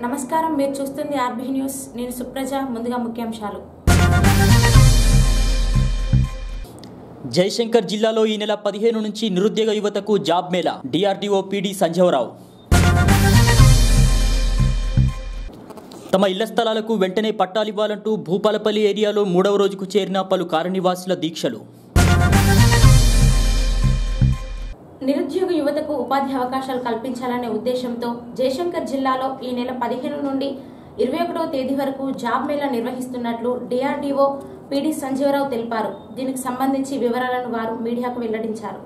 నమస్కారం, మీరు చూస్తుంది ఆర్బీ న్యూస్. నేను సుప్రజ. ముందుగా ముఖ్యాంశాలు. జయశంకర్ జిల్లాలో ఈ నెల 15 నుంచి నిరుద్యోగ యువతకు job Mela. DRDO PD Sanjeeva Rao. తమ ఇళ్ల స్థలాలకు వెంటనే పట్టాలివ్వాలంటూ భూపాలపల్లి ఏరియాలో 3వ రోజుకు చేరిన పలు కాలనీవాసుల దీక్షలు. నిరుద్యోగ యువతకు ఉపాధి అవకాశాలు కల్పించాలనే ఉద్దేశంతో జయశంకర్ జిల్లాలో ఈ నెల 15 నుండి 21వ తేదీ వరకు జాబ్ మేళా నిర్వహిస్తున్నట్లు డిఆర్డీఓ పీడీ సంజీవరావు తెలిపారు. దీనికి సంబంధించి వివరాలను వారు మీడియాకు వెల్లడించారు.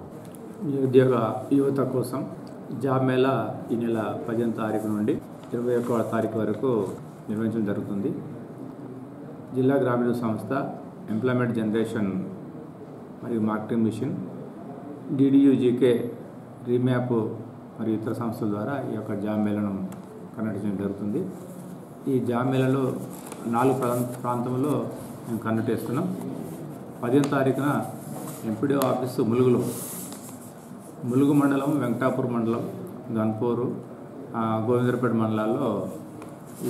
నిరుద్యోగ యువత కోసం జాబ్ మేళా ఈ నెల 15వ తారీఖు నుండి 21వ తారీఖు వరకు నిర్వహించడం జరుగుతుంది. జిల్లా గ్రామీణ సంస్థ, ఎంప్లాయ్మెంట్ జనరేషన్ మరియు మార్కెటింగ్ మిషన్, డిడియూజీకే, రీమ్యాప్ మరియు ఇతర సంస్థల ద్వారా ఈ యొక్క జాబ్ మేళను కండక్ట్ చేయడం జరుగుతుంది. ఈ జాబ్ మేళలో 4 ప్రాంతంలో మేము కండక్ట్ చేస్తున్నాం. 15వ తారీఖున ఎంపీడీఓ ఆఫీసు ములుగు మండలం, వెంకటాపూర్ మండలం, గన్పూరు, గోవిందరపేట మండలాల్లో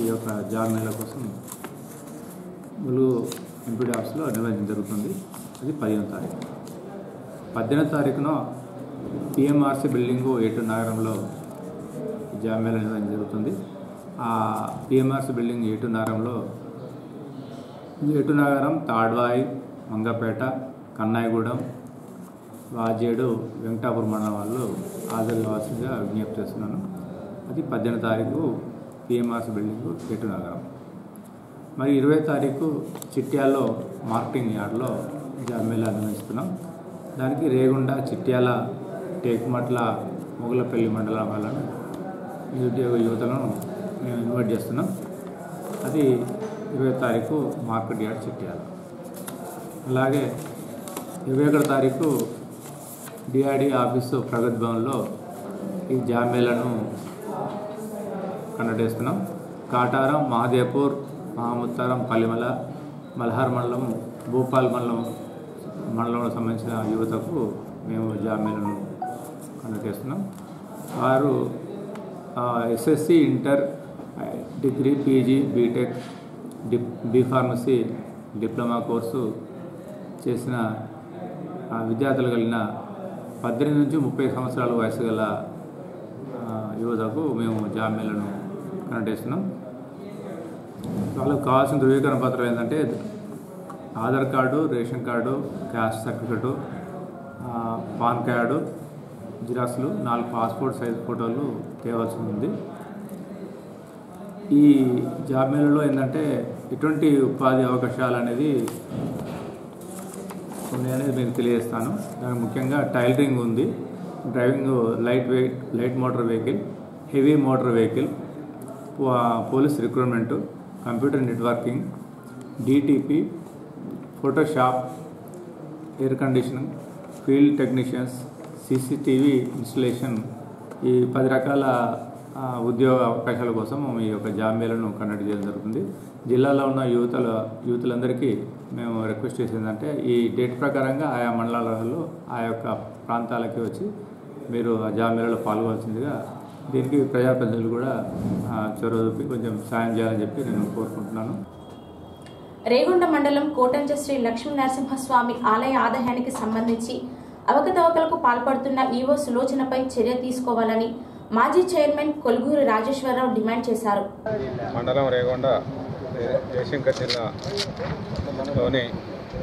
ఈ యొక్క జాబ్ మేళా కోసం ములుగు ఎంపీడీ ఆఫీస్లో నిర్వహించడం జరుగుతుంది. అది 15వ తారీఖు. 18వ తారీఖున పిఎంఆర్సీ బిల్డింగు ఏటూరు నగరంలో జాబ్ మేళా నిర్వహించడం జరుగుతుంది. ఆ పిఎంఆర్సీ బిల్డింగ్ ఏటూరు నగరం, తాడ్వాయి, మంగపేట, కన్నాయిగూడెం, వాజేడు, వెంకటాపూర్ మండలం వాళ్ళు హాజరు కావాల్సిందిగా విజ్ఞప్తి చేస్తున్నాను. అది 18వ తారీఖు పిఎంఆర్సీ బిల్డింగు ఏటూరు నగరం. మరి 20వ తారీఖు చిట్యాలలో మార్కెటింగ్ యార్డ్లో జాబ్ మేళా నిర్వహిస్తున్నాం. దానికి రేగొండ, చిట్యాల, టేకుమట్ల, మొగలపల్లి మండలం వాళ్ళను, నిరుద్యోగ యువతలను మేము ఇన్వైట్ చేస్తున్నాం. అది 20వ తారీఖు మార్కెట్ యార్డ్ చిట్యాల. అలాగే 21వ తారీఖు డిఆర్డీ ఆఫీసు ప్రగతి భవన్లో ఈ జాబ్ మేళాను కండక్ట్ చేస్తున్నాం. కాటారం, మహదేవ్పూర్, మహాముత్తారం, పల్లిమల, మల్హార్ మండలం, భూపాల్ మండలంలో సంబంధించిన యువతకు మేము జాబ్ మేళను కండక్ట్ చేస్తున్నాం. వారు SSC, inter, degree, PG, BTech, BPharmacy, diploma course చేసిన విద్యార్థులు కలిగిన 18 నుంచి 30 సంవత్సరాల వయసు గల యువతకు మేము జాబ్ మేళను కండక్ట్ చేస్తున్నాం. వాళ్ళకు కావాల్సిన ధృవీకరణ పత్రం ఏంటంటే Aadhaar card, ration card, caste certificate, PAN card, జిరాక్స్లు, 4 పాస్పోర్ట్ సైజ్ ఫోటోలు తేవాల్సి ఉంది. ఈ జాబ్ మేళలో ఏంటంటే ఎటువంటి ఉపాధి అవకాశాలు అనేది ఉన్నాయనేది మీకు తెలియజేస్తాను. దానికి ముఖ్యంగా టైలరింగ్ ఉంది, driving light motor vehicle, heavy motor vehicle, police recruitment, computer networking, DTP, Photoshop, air conditioning, field technicians, CCTV installation, ఈ 10 రకాల ఉద్యోగ అవకాశాల కోసం ఈ యొక్క జాబ్ మేళను కండక్ట్ చేయడం జరుగుతుంది. జిల్లాలో ఉన్న యువతులందరికీ మేము రిక్వెస్ట్ చేసేదంటే ఈ డేట్ ప్రకారంగా ఆయా మండలాలలో ఆ యొక్క ప్రాంతాలకి వచ్చి మీరు ఆ జాబ్ మేళలో పాల్గొవాల్సిందిగా, దీనికి ప్రజాప్రతినిధులు కూడా చొరవ చూపి కొంచెం సాయం చేయాలని చెప్పి నేను కోరుకుంటున్నాను. రేగొండ మండలం కోటంజ శ్రీ లక్ష్మీ నరసింహస్వామి ఆలయ ఆదాయానికి సంబంధించి అవకతవకలకు పాల్పడుతున్న ఈవో సులోచనపై చర్య తీసుకోవాలని మాజీ చైర్మన్ కొలుగూరు రాజేశ్వరరావు డిమాండ్ చేశారు. మండలం రేగొండ, జయశంకర్ జిల్లాలోని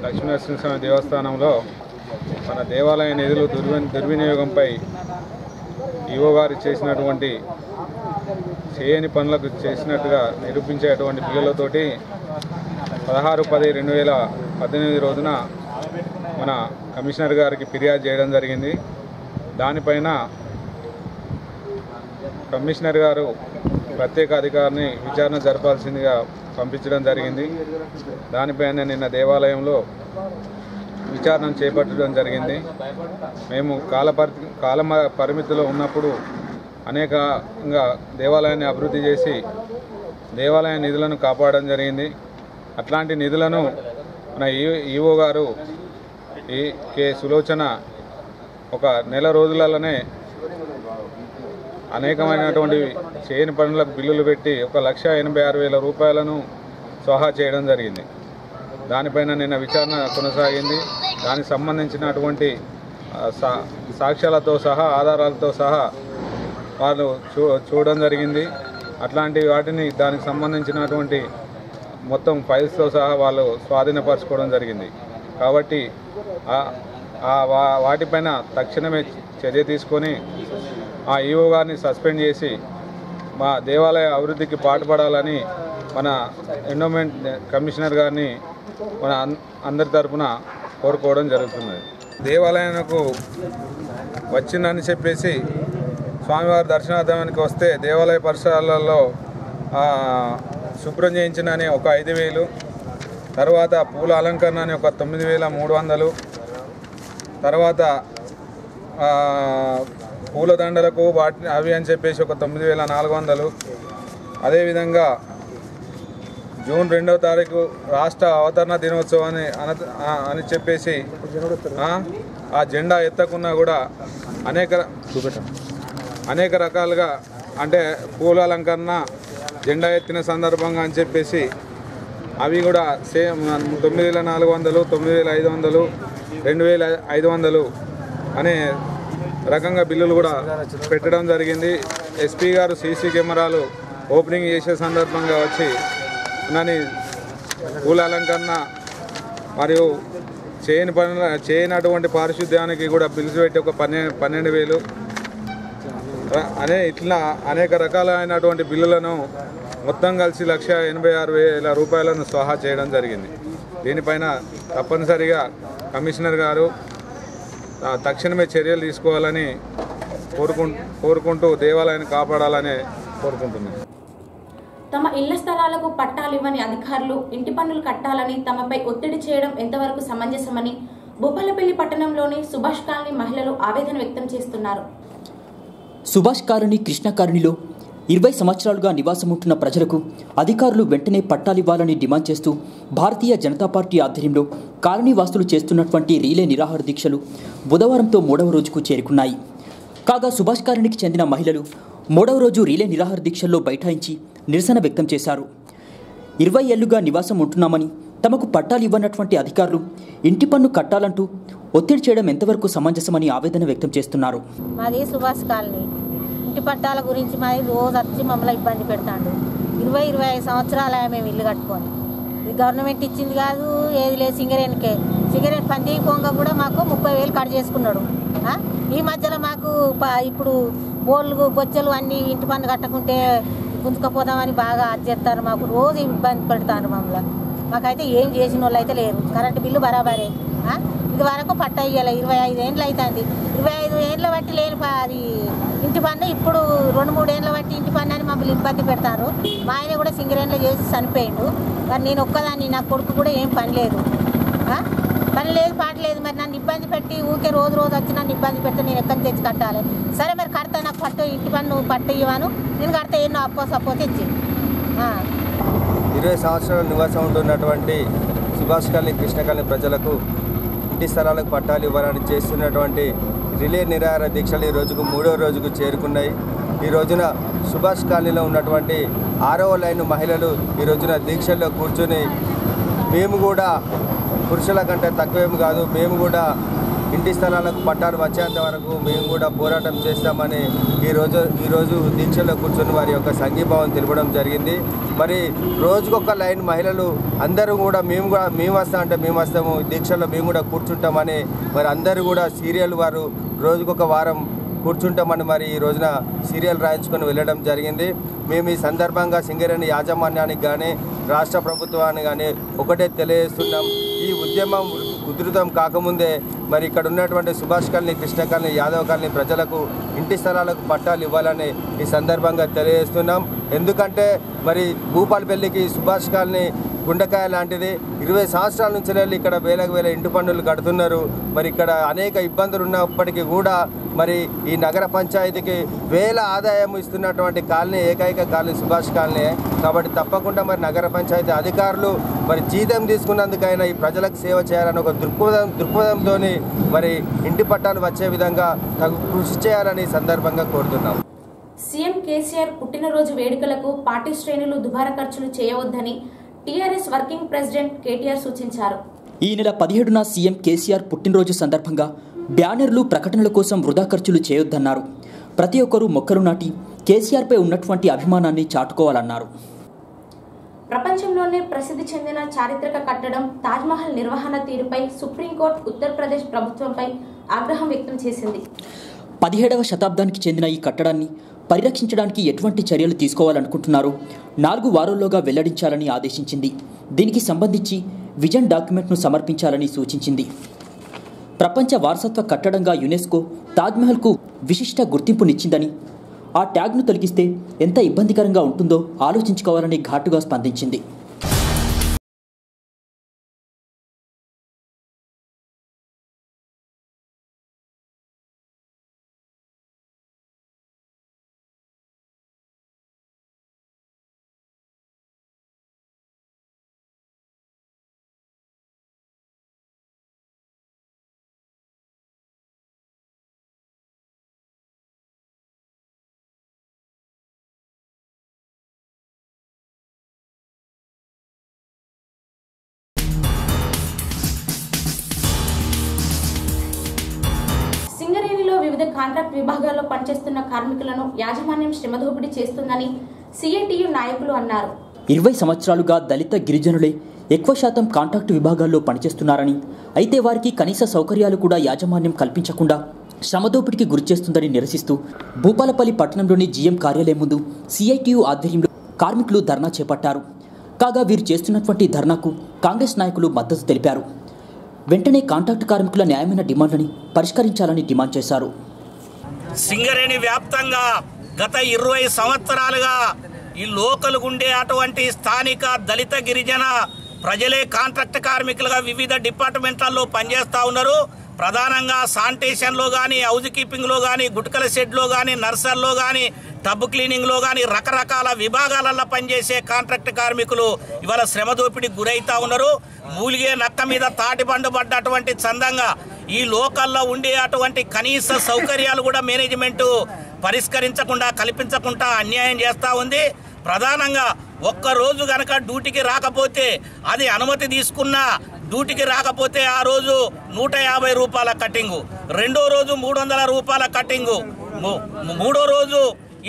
లక్ష్మీ నరసింహస్వామి దేవస్థానంలో మన దేవాలయ నిధులు దుర్వినియోగంపై ఈవో గారు చేసినటువంటి చేయని పనులకు చేసినట్టుగా నిరూపించేటువంటి పిల్లలతోటి 16/10/2018 రోజున మన కమిషనర్ గారికి ఫిర్యాదు చేయడం జరిగింది. దానిపైన కమిషనర్ గారు ప్రత్యేక అధికారిని విచారణ జరపాల్సిందిగా పంపించడం జరిగింది. దానిపైన నిన్న దేవాలయంలో విచారణ చేపట్టడం జరిగింది. మేము కాల పరిమితిలో ఉన్నప్పుడు అనేకంగా దేవాలయాన్ని అభివృద్ధి చేసి దేవాలయ నిధులను కాపాడడం జరిగింది. అట్లాంటి నిధులను మన ఈవో గారు కే సులోచన ఒక నెల రోజులలోనే అనేకమైనటువంటి చేయని పనులకు బిల్లులు పెట్టి 1,86,000 రూపాయలను స్వాహా చేయడం జరిగింది. దానిపైన నిన్న విచారణ కొనసాగింది. దానికి సంబంధించినటువంటి సాక్ష్యాలతో సహా ఆధారాలతో సహా వాళ్ళు చూడడం జరిగింది. అట్లాంటి వాటిని దానికి సంబంధించినటువంటి మొత్తం ఫైల్స్తో సహా వాళ్ళు స్వాధీనపరచుకోవడం జరిగింది. కాబట్టి వాటిపైన తక్షణమే చర్య తీసుకొని ఆ ఈఓ గారిని సస్పెండ్ చేసి మా దేవాలయ అభివృద్ధికి పాటుపడాలని మన ఎండోమెంట్ కమిషనర్ గారిని మన అందరి తరఫున కోరుకోవడం జరుగుతున్నది. దేవాలయానికి వచ్చిందని చెప్పేసి స్వామివారి దర్శనార్థానికి వస్తే దేవాలయ పరిసరాలలో శుభ్రం చేయించిన ఒక 5,000, తర్వాత పూల అలంకరణ అని ఒక 9,300, తర్వాత పూలదండలకు అవి అని చెప్పేసి ఒక 9,400. అదేవిధంగా జూన్ 2వ తారీఖు రాష్ట్ర అవతరణ దినోత్సవాన్ని అని చెప్పేసి ఆ జెండా ఎత్తకున్నా కూడా అనేక రకాలుగా అంటే పూల అలంకరణ జెండా ఎత్తిన సందర్భంగా అని చెప్పేసి అవి కూడా సేమ్ 9,400, 9,500, 2,500 అనే రకంగా బిల్లులు కూడా పెట్టడం జరిగింది. ఎస్పీ గారు సీసీ కెమెరాలు ఓపెనింగ్ చేసే సందర్భంగా వచ్చి నన్ను పూల అలంకరణ మరియు చేయనటువంటి పారిశుద్ధ్యానికి కూడా బిల్స్ పెట్టి ఒక 12,000 ఇట్లా అనేక రకాలైనటువంటి బిల్లులను మొత్తం కలిసి 1,86,000 రూపాయలను స్వాహా చేయడం జరిగింది. దీనిపైన తప్పనిసరిగా కమిషనర్ గారు తక్షణమే చర్యలు తీసుకోవాలని కోరుకుంటూ దేవాలయాన్ని కాపాడాలని కోరుకుంటున్నాను. తమ ఇళ్ల స్థలాలకు పట్టాలివ్వని అధికారులు ఇంటి పన్నులు కట్టాలని తమపై ఒత్తిడి చేయడం ఎంతవరకు సమంజసమని భూపాలపల్లి పట్టణంలోని సుభాష్ కాలనీ మహిళలు ఆవేదన వ్యక్తం చేస్తున్నారు. సుభాష్ కాలనీ కృష్ణ కాలనీలో 20 సంవత్సరాలుగా నివాసం ఉంటున్న ప్రజలకు అధికారులు వెంటనే పట్టాలివ్వాలని డిమాండ్ చేస్తూ భారతీయ జనతా పార్టీ ఆధ్వర్యంలో కాలనీ వాసులు చేస్తున్నటువంటి రీలే నిరాహార దీక్షలు బుధవారంతో 3వ రోజుకు చేరుకున్నాయి. కాగా సుభాష్ కాలనీకి చెందిన మహిళలు 3వ రోజు రీలే నిరాహార దీక్షల్లో బైఠాయించి నిరసన వ్యక్తం చేశారు. 20 ఏళ్లుగా నివాసం ఉంటున్నామని తమకు పట్టాలు ఇవ్వనటువంటి అధికారులు ఇంటి పన్ను కట్టాలంటూ ఒత్తిడి చేయడం ఎంతవరకు సమంజసమని ఆవేదన వ్యక్తం చేస్తున్నారు. మాది సుభాష్ కాలనీ. ఇంటి పట్టాల గురించి మాది రోజు వచ్చి మమ్మల్ని ఇబ్బంది పెడతాడు. 20-25 సంవత్సరాలు మేము ఇల్లు కట్టుకొని ఇది గవర్నమెంట్ ఇచ్చింది కాదు, ఏది లేదు. సింగరేణి పంది పొంగ కూడా మాకు 30,000 కట్ చేసుకున్నాడు. ఈ మధ్యలో మాకు ఇప్పుడు బోళ్ళు బొచ్చలు అన్నీ ఇంటి పన్ను కట్టకుంటే గుంజుకపోదామని బాగా చేస్తారు. మాకు రోజు ఇబ్బంది పెడతారు మమ్మల్ని. మాకైతే ఏం చేసిన వాళ్ళు అయితే లేరు. కరెంటు బిల్లు బరాబరే. ఇది వరకు పట్ట ఇయ్యాలి. 25 ఏళ్ళు అవుతుంది. 25 ఏళ్ళ బట్టి లేని అది ఇంటి పన్ను ఇప్పుడు 2-3 ఏళ్ళ బట్టి ఇంటి పన్ను అని మమ్మల్ని ఇబ్బంది పెడతారు. మా ఆయన కూడా సింగరేణిలో చేసి చనిపోయిండు. కానీ నేను ఒక్కదాన్ని, నా కొడుకు కూడా ఏం పని లేదు, పాట లేదు. మరి నన్ను ఇబ్బంది పెట్టి ఊకే రోజు వచ్చి నన్ను ఇబ్బంది పెడితే నేను ఎక్కడి తెచ్చి కట్టాలి? సరే మరి కడతా, నాకు ఇంటి పన్ను పట్ట ఇవ్వను, నేను కడతా. ఎన్నో అప్పో తెచ్చి 20 సంవత్సరాల నివాసం ఉంటున్నటువంటి సుభాష్ కాలనీ కృష్ణ కాలనీ ప్రజలకు ఇంటి స్థలాలకు పట్టాలు ఇవ్వాలని చేస్తున్నటువంటి రిలే నిరాహార దీక్షలు ఈ రోజుకు 3వ రోజుకు చేరుకున్నాయి. ఈ రోజున సుభాష్ కాలనీలో ఉన్నటువంటి 6వ లైన్ మహిళలు ఈ రోజున దీక్షల్లో కూర్చొని మేము కూడా పురుషుల కంటే తక్కువేం కాదు, మేము కూడా ఇంటి స్థలాలకు పట్టాలు వచ్చేంత వరకు మేము కూడా పోరాటం చేస్తామని ఈరోజు దీక్షలో కూర్చొని వారి యొక్క సంఘీభావం తెలపడం జరిగింది. మరి రోజుకొక లైన్ మహిళలు అందరూ కూడా మేము వస్తామంటే మేము వస్తాము, దీక్షలో మేము కూడా కూర్చుంటామని మరి అందరూ కూడా సీరియల్ వారు రోజుకొక వారం కూర్చుంటామని మరి ఈ రోజున సీరియల్ రాయించుకొని వెళ్ళడం జరిగింది. మేము ఈ సందర్భంగా సింగరేణి యాజమాన్యానికి కానీ రాష్ట్ర ప్రభుత్వాన్ని కానీ ఒకటే తెలియజేస్తున్నాం. ఈ ఉద్యమం ఉధృతం కాకముందే మరి ఇక్కడ ఉన్నటువంటి Subhash colony, Krishna colony, Yadav colony ప్రజలకు ఇంటి స్థలాలకు పట్టాలు ఇవ్వాలని ఈ సందర్భంగా తెలియజేస్తున్నాం. ఎందుకంటే మరి భూపాలపల్లికి సుభాష్ కాలనీ గుండెకాయ లాంటిది. 20 సంవత్సరాల నుంచి వెళ్ళి ఇక్కడ వేల ఇంటి పన్నులు కడుతున్నారు. మరి ఇక్కడ అనేక ఇబ్బందులు ఉన్నప్పటికీ కూడా మరి ఈ నగర పంచాయతీకి వేల ఆదాయం ఇస్తున్నటువంటి కాలనీ ఏకైక కాలనీ సుభాష్ కాలనీ. కాబట్టి తప్పకుండా మరి నగర పంచాయతీ అధికారులు మరి జీతం తీసుకున్నందుకైనా ఈ ప్రజలకు సేవ చేయాలని ఒక దృక్పథంతో మరి ఇంటి పట్టాలు వచ్చే విధంగా కృషి చేయాలని సందర్భంగా కోరుతున్నాం. సీఎం కేసీఆర్ పుట్టినరోజు వేడుకలకు పార్టీ శ్రేణులు దుబారా ఖర్చులు చేయవద్దని టీఆర్ఎస్ వర్కింగ్ ప్రెసిడెంట్ కేటీఆర్ సూచించారు. ఈ నెల 17న సీఎం కేసీఆర్ పుట్టినరోజు సందర్భంగా బ్యానర్లు ప్రకటనల కోసం వృధా ఖర్చులు చేయొద్దన్నారు. ప్రతి ఒక్కరూ మొక్కలు నాటి కేసీఆర్పై ఉన్నటువంటి అభిమానాన్ని చాటుకోవాలన్నారు. ప్రపంచంలోనే ప్రసిద్ధి చెందిన చారిత్రక కట్టడం తాజ్మహల్ నిర్వహణ తీరుపై సుప్రీంకోర్టు ఉత్తరప్రదేశ్ ప్రభుత్వంపై ఆగ్రహం వ్యక్తం చేసింది. 17వ శతాబ్దానికి చెందిన ఈ కట్టడాన్ని పరిరక్షించడానికి ఎటువంటి చర్యలు తీసుకోవాలనుకుంటున్నారో 4 వారాల్లోగా వెల్లడించాలని ఆదేశించింది. దీనికి సంబంధించి విజన్ డాక్యుమెంట్ను సమర్పించాలని సూచించింది. ప్రపంచ వారసత్వ కట్టడంగా యునెస్కో తాజ్మహల్కు విశిష్ట గుర్తింపునిచ్చిందని, ఆ ట్యాగ్ను తొలగిస్తే ఎంత ఇబ్బందికరంగా ఉంటుందో ఆలోచించుకోవాలని ఘాటుగా స్పందించింది. సింగరేణిలో వివిధ కాంట్రాక్ట్ విభాగాల్లో పనిచేస్తున్న కార్మికులను యాజమాన్యం శ్రమదోపిడీ చేస్తుందని సిఐటియు నాయకులు అన్నారు. 20 సంవత్సరాలుగా దళిత గిరిజనులే ఎక్కువ శాతం కాంట్రాక్టు విభాగాల్లో పనిచేస్తున్నారని, అయితే వారికి కనీస సౌకర్యాలు కూడా యాజమాన్యం కల్పించకుండా శ్రమదోపిడికి గురిచేస్తుందని నిరసిస్తూ భూపాలపల్లి పట్టణంలోని జీఎం కార్యాలయం ముందు సిఐటియు ఆధ్వర్యంలో కార్మికులు ధర్నా చేపట్టారు. కాగా వీరు చేస్తున్నటువంటి ధర్నాకు కాంగ్రెస్ నాయకులు మద్దతు తెలిపారు. వెంటనే కాంట్రాక్టు కార్మికుల న్యాయమైన డిమాండ్లని పరిష్కరించాలని డిమాండ్ చేశారు. సింగరేణి వ్యాప్తంగా గత 20 సంవత్సరాలుగా ఈ లోకల్ ఉండే అటువంటి స్థానిక దళిత గిరిజన ప్రజలే కాంట్రాక్ట్ కార్మికులుగా వివిధ డిపార్ట్మెంట్లలో పనిచేస్తూ ఉన్నారు. ప్రధానంగా శానిటేషన్లో కానీ, హౌస్ కీపింగ్లో కానీ, గుట్కల షెడ్లో కానీ, నర్సర్లో కానీ, టబ్ క్లీనింగ్లో కానీ రకరకాల విభాగాలలో పనిచేసే కాంట్రాక్ట్ కార్మికులు ఇవాళ శ్రమ దోపిడీకి గురవుతూ ఉన్నారు. మూలిగే నక్క మీద తాటి బండు పడ్డటువంటి చందంగా ఈ లోకల్లో ఉండే అటువంటి కనీస సౌకర్యాలు కూడా మేనేజ్మెంటు పరిష్కరించకుండా, కల్పించకుండా అన్యాయం చేస్తూ ఉంది. ప్రధానంగా ఒక్కరోజు కనుక డ్యూటీకి రాకపోతే, అది అనుమతి తీసుకున్నా డ్యూటీకి రాకపోతే ఆ రోజు 150 రూపాయల కట్టింగు, రెండో రోజు 300 రూపాయల కట్టింగు, మూడో రోజు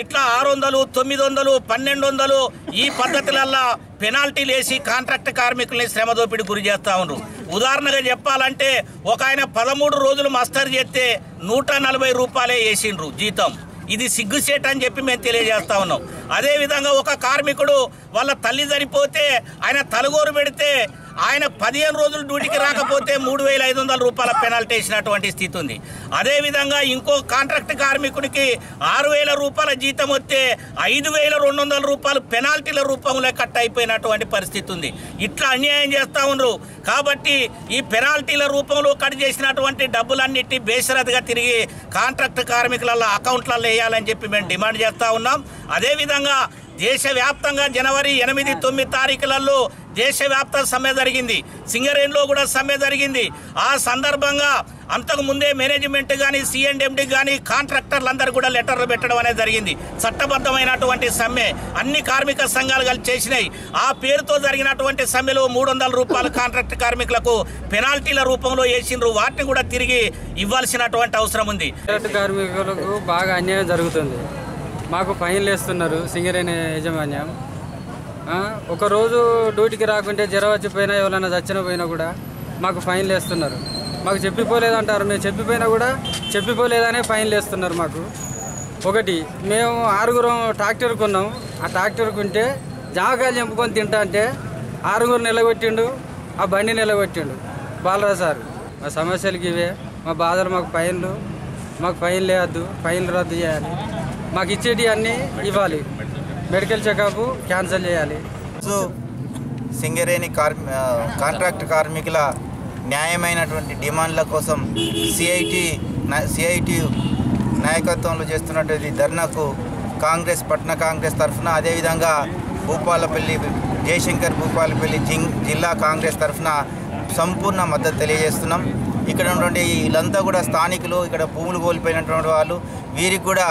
ఇట్లా 600, 900, 1200 ఈ పద్ధతులల్లో పెనాల్టీలు వేసి కాంట్రాక్ట్ కార్మికుల్ని శ్రమ దోపిడీ గురి చేస్తూ ఉన్నారు. ఉదాహరణగా చెప్పాలంటే ఒక ఆయన 13 రోజులు మస్టర్ చేస్తే 140 రూపాయలే వేసిండ్రు జీతం. ఇది సిగ్గుసేట్ అని చెప్పి మేము తెలియజేస్తా ఉన్నాం. అదేవిధంగా ఒక కార్మికుడు వాళ్ళ తల్లి చనిపోతే ఆయన తలగోరు పెడితే ఆయన 15 రోజులు డ్యూటీకి రాకపోతే 3500 రూపాయల పెనాల్టీ వేసినటువంటి స్థితి ఉంది. అదేవిధంగా ఇంకో కాంట్రాక్ట్ కార్మికుడికి 6000 రూపాయల జీతం వస్తే 5200 రూపాయలు పెనాల్టీల రూపంలో కట్ అయిపోయినటువంటి పరిస్థితి ఉంది. ఇట్లా అన్యాయం చేస్తూ ఉన్నారు. కాబట్టి ఈ పెనాల్టీల రూపంలో కట్ చేసినటువంటి డబ్బులన్నిటి బేషరతుగా తిరిగి కాంట్రాక్ట్ కార్మికుల అకౌంట్లలో వేయాలని చెప్పి మేము డిమాండ్ చేస్తూ ఉన్నాం. అదేవిధంగా దేశవ్యాప్తంగా జనవరి 8, 9 తారీఖులలో దేశవ్యాప్త సమ్మె జరిగింది. సింగరేణిలో కూడా సమ్మె జరిగింది. ఆ సందర్భంగా అంతకుముందే మేనేజ్మెంట్ కానీ, సిఎండ్ఎండి కానీ కాంట్రాక్టర్లందరూ కూడా లెటర్లు పెట్టడం అనేది జరిగింది. చట్టబద్ధమైనటువంటి సమ్మె అన్ని కార్మిక సంఘాలు కలిసి చేసినాయి. ఆ పేరుతో జరిగినటువంటి సమ్మెలో 300 రూపాయలు కాంట్రాక్ట్ కార్మికులకు పెనాల్టీల రూపంలో వేసిండ్రు. వాటిని కూడా తిరిగి ఇవ్వాల్సినటువంటి అవసరం ఉంది. కార్మికులకు బాగా అన్యాయం జరుగుతుంది. మాకు ఫైన్లు వేస్తున్నారు సింగరేణి యాజమాన్యం. ఒకరోజు డ్యూటీకి రాకుంటే జ్వరం వచ్చిపోయినా, ఎవరైనా చచ్చిన పోయినా కూడా మాకు ఫైన్లు వేస్తున్నారు. మాకు చెప్పిపోలేదంటారు. మేము చెప్పిపోయినా కూడా చెప్పిపోలేదనే ఫైన్లు వేస్తున్నారు మాకు. ఒకటి, మేము 6 ట్రాక్టర్ కొన్నాం. ఆ ట్రాక్టర్ కొంటే జామకాయలు చెంపుకొని తింటా అంటే 6 నిలగొట్టిండు, ఆ బండి నిలగొట్టిండు బాలరాజు సార్. మా సమస్యలకి ఇవే, మా బాధలు. మాకు ఫైన్లు వేయద్దు, ఫైన్లు రద్దు చేయాలి. మాకు ఇచ్చేటి అన్నీ ఇవ్వాలి. మెడికల్ చెకప్ క్యాన్సిల్ చేయాలి. సింగరేణి కాంట్రాక్ట్ కార్మికుల న్యాయమైనటువంటి డిమాండ్ల కోసం సిఐటి నాయకత్వంలో చేస్తున్నటువంటి ధర్నాకు పట్టణ కాంగ్రెస్ తరఫున, అదేవిధంగా జయశంకర్ భూపాలపల్లి జిల్లా కాంగ్రెస్ తరఫున సంపూర్ణ మద్దతు తెలియజేస్తున్నాం. ఇక్కడ ఉన్నటువంటి వీళ్ళంతా కూడా స్థానికులు, ఇక్కడ భూములు కోల్పోయినటువంటి వాళ్ళు. వీరికి కూడా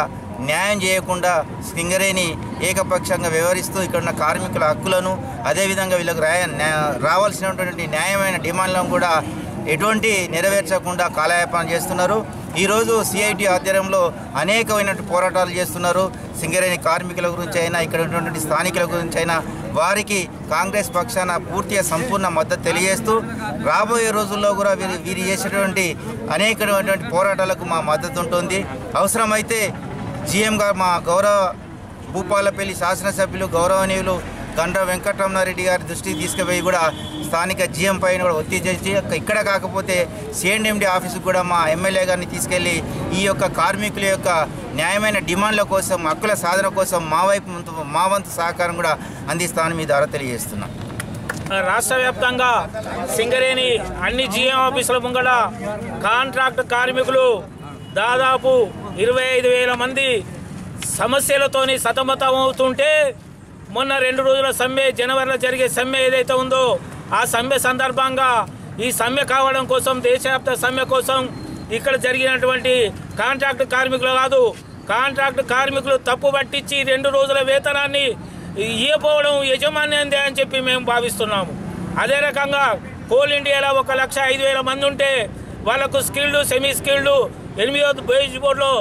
న్యాయం చేయకుండా సింగరేణి ఏకపక్షంగా వ్యవహరిస్తూ ఇక్కడ ఉన్న కార్మికుల హక్కులను అదేవిధంగా వీళ్ళకు రావాల్సినటువంటి న్యాయమైన డిమాండ్లను కూడా ఎటువంటి నెరవేర్చకుండా కాలయాపన చేస్తున్నారు. ఈరోజు సిఐటి ఆధ్వర్యంలో అనేకమైనటువంటి పోరాటాలు చేస్తున్నారు. సింగరేణి కార్మికుల గురించి అయినా ఇక్కడ ఉన్నటువంటి స్థానికుల గురించి అయినా వారికి కాంగ్రెస్ పక్షాన పూర్తిగా సంపూర్ణ మద్దతు తెలియజేస్తూ రాబోయే రోజుల్లో కూడా వీరు చేసేటువంటి అనేకమైనటువంటి పోరాటాలకు మా మద్దతు ఉంటుంది. అవసరమైతే జీఎం గారు మా గౌరవ భూపాలపల్లి శాసనసభ్యులు గౌరవనీయులు గండ్ర వెంకటరమణారెడ్డి గారి దృష్టికి తీసుకుపోయి కూడా స్థానిక జీఎం పైన కూడా ఒత్తిడి చేసి ఇక్కడ కాకపోతే సిఎండి ఆఫీసుకు కూడా మా ఎమ్మెల్యే గారిని తీసుకెళ్లి ఈ యొక్క కార్మికుల యొక్క న్యాయమైన డిమాండ్ల కోసం హక్కుల సాధన కోసం మా వంతు సహకారం కూడా అందిస్తామని మీ ద్వారా తెలియజేస్తున్నాం. రాష్ట్ర వ్యాప్తంగా సింగరేణి అన్ని జీఎం ఆఫీసుల ముంగడ కాంట్రాక్ట్ కార్మికులు దాదాపు 25,000 మంది సమస్యలతోని సతమతమవుతుంటే మొన్న 2 రోజుల సమ్మె జనవరిలో జరిగే సమ్మె ఏదైతే ఉందో ఆ సమ్మె సందర్భంగా ఈ సమ్మె కావడం కోసం దేశవ్యాప్త సమ్మె కోసం ఇక్కడ జరిగినటువంటి కాంట్రాక్ట్ కార్మికులు కాదు కాంట్రాక్ట్ కార్మికులు తప్పు పట్టించి 2 రోజుల వేతనాన్ని ఇవ్వకపోవడం యజమాన్యందే అని చెప్పి మేము భావిస్తున్నాము. అదే రకంగా కోల్ ఇండియాలో 1,05,000 మంది ఉంటే వాళ్ళకు స్కిల్డ్ సెమీ స్కిల్డ్ 8వ బేజ్ బోర్డులో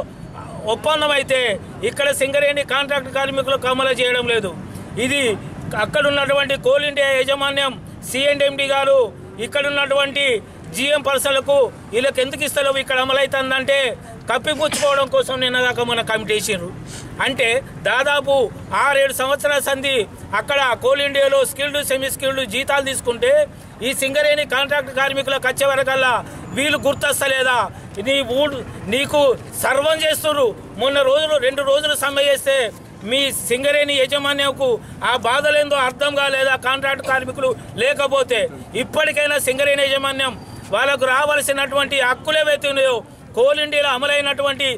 ఒప్పందం అయితే ఇక్కడ సింగరేణి కాంట్రాక్ట్ కార్మికులకు అమలు చేయడం లేదు. ఇది అక్కడ ఉన్నటువంటి కోల్ ఇండియా యాజమాన్యం సిఎండి గారు ఇక్కడ ఉన్నటువంటి జీఎం పర్సన్లకు వీళ్ళకి ఎందుకు ఇస్తలేవు ఇక్కడ అమలవుతుందంటే కప్పిపుచ్చుకోవడం కోసం నిన్నదాకా మన కమిటీ వేసారు. అంటే దాదాపు 6-7 సంవత్సరాల సంధి అక్కడ కోల్ ఇండియాలో స్కిల్డ్ సెమీ స్కిల్డ్ జీతాలు తీసుకుంటే ఈ సింగరేణి కాంట్రాక్ట్ కార్మికులకు వచ్చే వరకల్లా వీళ్ళు గుర్తొస్తలేదా? నీకు సర్వం చేస్తున్నారు. మొన్న 2 రోజులు సమ్మె చేస్తే మీ సింగరేణి యజమాన్యంకు ఆ బాధలేందో అర్థం కాలేదా? కాంట్రాక్ట్ కార్మికులు లేకపోతే ఇప్పటికైనా సింగరేణి యజమాన్యం వాళ్ళకు రావాల్సినటువంటి హక్కులు ఏవైతే ఉన్నాయో కోల్ ఇండియాలో అమలైనటువంటి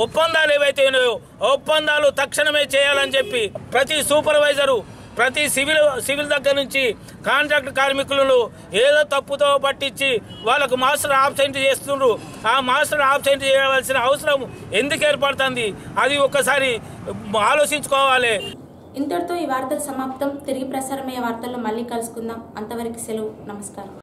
ఒప్పందాలు ఏవైతే ఉన్నాయో ఒప్పందాలు తక్షణమే చేయాలని చెప్పి ప్రతి సూపర్వైజరు ప్రతి సివిల్ దగ్గర నుంచి కాంట్రాక్ట్ కార్మికులను ఏదో తప్పుతో పట్టించి వాళ్ళకు మాస్టర్ ఆబ్సెంట్ చేస్తున్నారు. ఆ మాస్టర్ ఆబ్సెంట్ చేయవలసిన అవసరం ఎందుకు ఏర్పడుతుంది? అది ఒక్కసారి ఆలోచించుకోవాలి. ఇంతటితో ఈ వార్తలు సమాప్తం. తిరిగి ప్రసారమయ్యే వార్తల్లో మళ్ళీ కలుసుకుందాం. అంతవరకు సెలవు. నమస్కారం.